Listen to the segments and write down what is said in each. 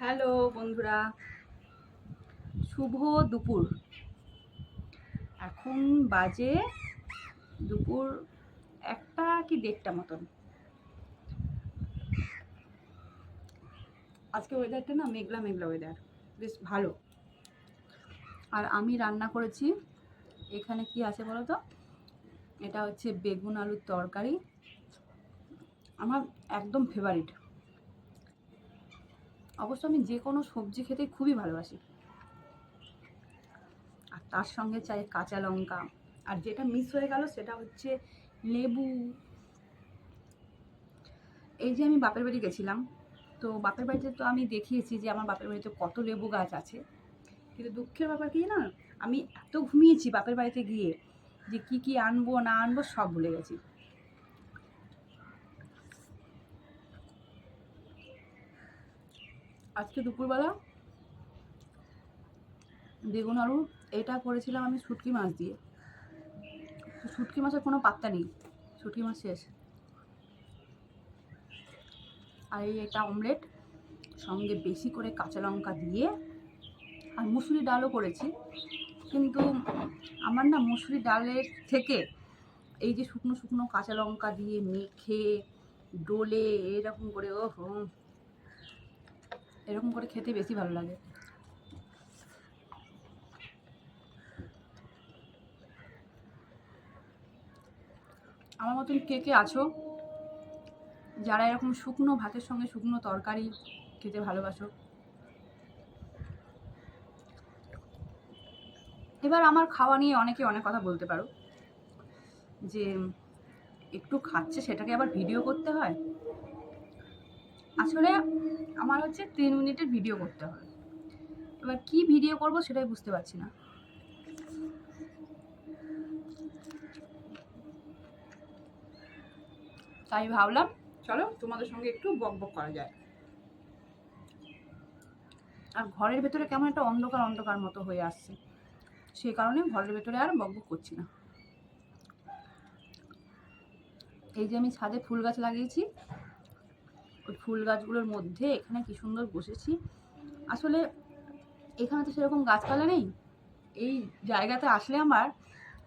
Hello বন্ধুরা, শুভ দুপুর। এখন বাজে দুপুর 1টা কি 1:30টা মতন। আজকে ওয়েদারটা না মেঘলা মেঘলা ওয়েদার, বেশ ভালো। আর আমি রান্না করেছি, এখানে কি আছে বলো তো, এটা হচ্ছে বেগুন আলুর তরকারি, আমার একদম ফেভারিট। অবশ্য আমি যে কোনো সবজি খেতে খুবই ভালোবাসি, আর তার সঙ্গে চাই কাঁচা লঙ্কা। আর যেটা মিস হয়ে গেল সেটা হচ্ছে লেবু। এই যে আমি বাপের বাড়ি গেছিলাম, তো বাপের বাড়িতে তো আমি দেখিয়েছি যে আমার বাপের বাড়িতে কত লেবু গাছ আছে, কিন্তু দুঃখের ব্যাপার কি না, আমি এত ঘুমিয়েছি বাপের বাড়িতে গিয়ে যে কি কি আনবো না আনবো সব ভুলে গেছি। আজকে দুপুরবেলা বেগুন আলু এটা করেছিলাম আমি শুটকি মাছ দিয়ে। তো শুটকি মাছের কোনো পাত্তা নেই, শুটকি মাছ শেষ। আর এটা অমলেট, সঙ্গে বেশি করে কাঁচা লঙ্কা দিয়ে, আর মুসুরি ডালও করেছি। কিন্তু আমার না মুসুরি ডালের থেকে এই যে শুকনো শুকনো কাঁচা লঙ্কা দিয়ে মেখে ডোলে এরকম করে, এরকম করে খেতে বেশি ভালো লাগে। আমার মতন কে কে আছো যারা এরকম শুকনো ভাতের সঙ্গে শুকনো তরকারি খেতে ভালোবাসো? এবার আমার খাওয়া নিয়ে অনেকে অনেক কথা বলতে পারো, যে একটু খাচ্ছে সেটাকে আবার ভিডিও করতে হয়। আসলে আমার হচ্ছে 3 মিনিটের ভিডিও করতে হয়, এবার কি ভিডিও করব সেটাই বুঝতে পারছি না। তাই ভাবলাম চলো তোমাদের সঙ্গে একটু বকবক করা যায়। আর ঘরের ভেতরে কেমন একটা অন্ধকার অন্ধকার মতো হয়ে আসছে, সেই কারণে ঘরের ভেতরে আর বকবক করছি না। এই যে আমি ছাদে ফুল গাছ লাগিয়েছি, ওই ফুল গাছগুলোর মধ্যে এখানে কি সুন্দর বসেছি। আসলে এখানে তো সেরকম গাছপালা নেই, এই জায়গাতে আসলে আমার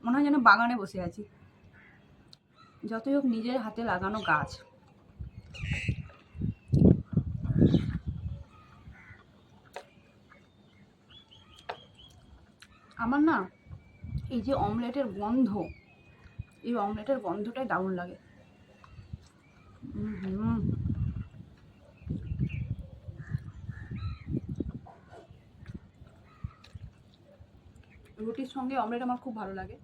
মনে হয় যেন বাগানে বসে আছি। যতই হোক নিজের হাতে লাগানো গাছ। আমার না এই যে অমলেটের গন্ধ, এই অমলেটের গন্ধটাই দারুণ লাগে। হুম, রুটির সঙ্গে অমলেট আমার খুব ভালো লাগে।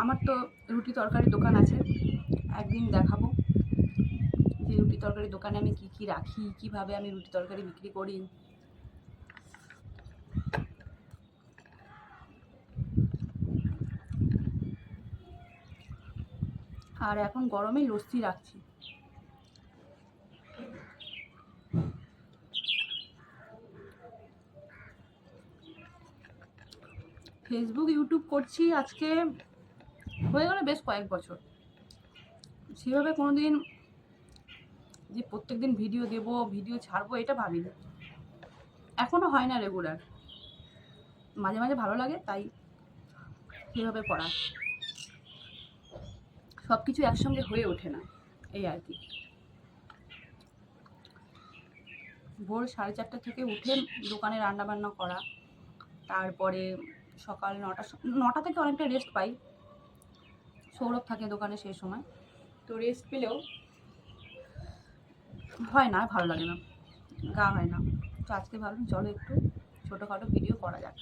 আমার তো রুটি তরকারির দোকান আছে, একদিন দেখাবো যে রুটি তরকারির দোকানে আমি কি কি রাখি, কিভাবে আমি রুটি তরকারি বিক্রি করি। আর এখন গরমে লস্যি রাখছি। ফেসবুক ইউটিউব করছি আজকে হয়ে গেল বেশ কয়েক বছর। সেভাবে কোনোদিন যে প্রত্যেকদিন ভিডিও দেব, ভিডিও ছাড়বো এটা ভাবিনি, এখনো হয় না রেগুলার। মাঝে মাঝে ভালো লাগে তাই সেভাবে করা, সব কিছু একসঙ্গে হয়ে ওঠে না, এই আর কি। ভোর 4:30 থেকে উঠে দোকানে রান্না বান্না করা, তারপরে সকাল 9টা থেকে অনেকটা রেস্ট পাই, সৌরভ থাকে দোকানে সেই সময়, তো রেস্ট পেলেও হয় না, ভালো লাগে না, গা হয় না। তো আজকে ভাবলাম চলো একটু ছোটোখাটো ভিডিও করা যাক।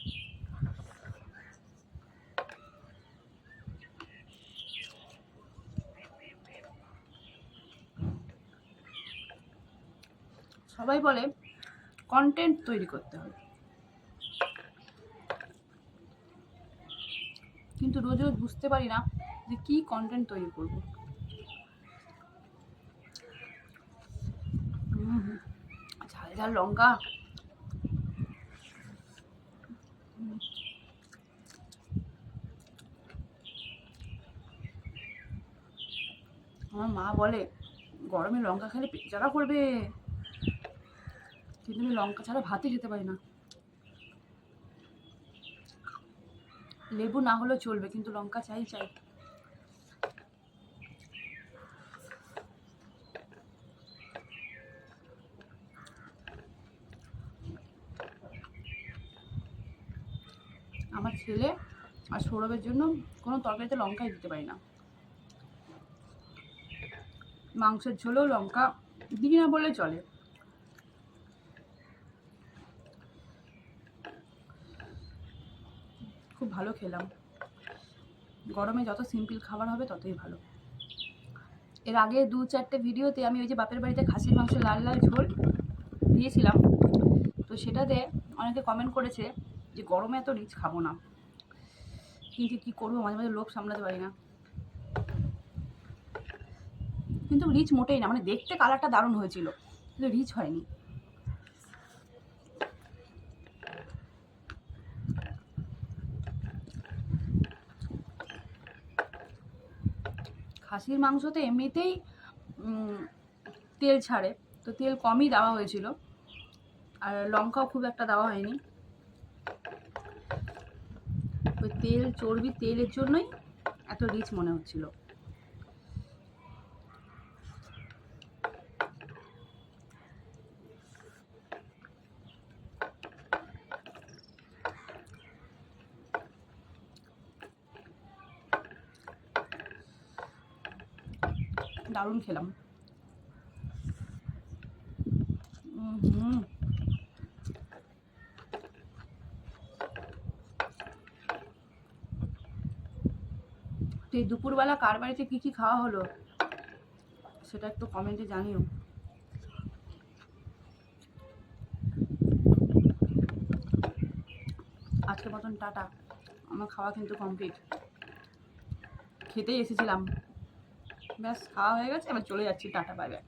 সবাই বলে কন্টেন্ট তৈরি করতে হবে, কিন্তু রোজ রোজ বুঝতে পারি না যে কী কন্টেন্ট তৈরি করবো। ঝাল ঝাল লঙ্কা, আমার মা বলে গরমে লঙ্কা খেলে পেট জ্বালা করবে। কিন্তু আমি লঙ্কা ছাড়া ভাতই খেতে পারি না। লেবু না হলেও চলবে, কিন্তু লঙ্কা চাই চাই। আমার ছেলে আর সৌরভের জন্য কোনো তরকারিতে লঙ্কাই দিতে পারি না। মাংসের ঝোলেও লঙ্কা দিই না বললে চলে। খুব ভালো খেলাম। গরমে যত সিম্পল খাবার হবে ততই ভালো। এর আগে 2-4টে ভিডিওতে আমি ওই যে বাপের বাড়িতে খাসির মাংস লাল লাল ঝোল দিয়েছিলাম, তো সেটাতে অনেকে কমেন্ট করেছে যে গরমে এত রিচ খাবো না, কিন্তু কী করবো, মাঝে মাঝে লোভ সামলাতে পারি না। কিন্তু রিচ মোটেই না, মানে দেখতে কালারটা দারুণ হয়েছিল, কিন্তু রিচ হয়নি। খাসির মাংসতে এমনিতেই তেল ছাড়ে, তো তেল কমই দেওয়া হয়েছিল, আর লঙ্কাও খুব একটা দেওয়া হয়নি। ওই তেল, চর্বি, তেলের জন্যই এত রিচ মনে হচ্ছিল। দারুণ খেলাম। তো এই দুপুরবেলা কার বাড়িতে কী কী খাওয়া হলো সেটা একটু কমেন্টে জানিও। আজকের মতন টাটা, আমার খাওয়া কিন্তু কমপ্লিট। খেতেই এসেছিলাম, ব্যাস খাওয়া হয়ে গেছে, এবার চলে যাচ্ছি, টাটা বাই বাই।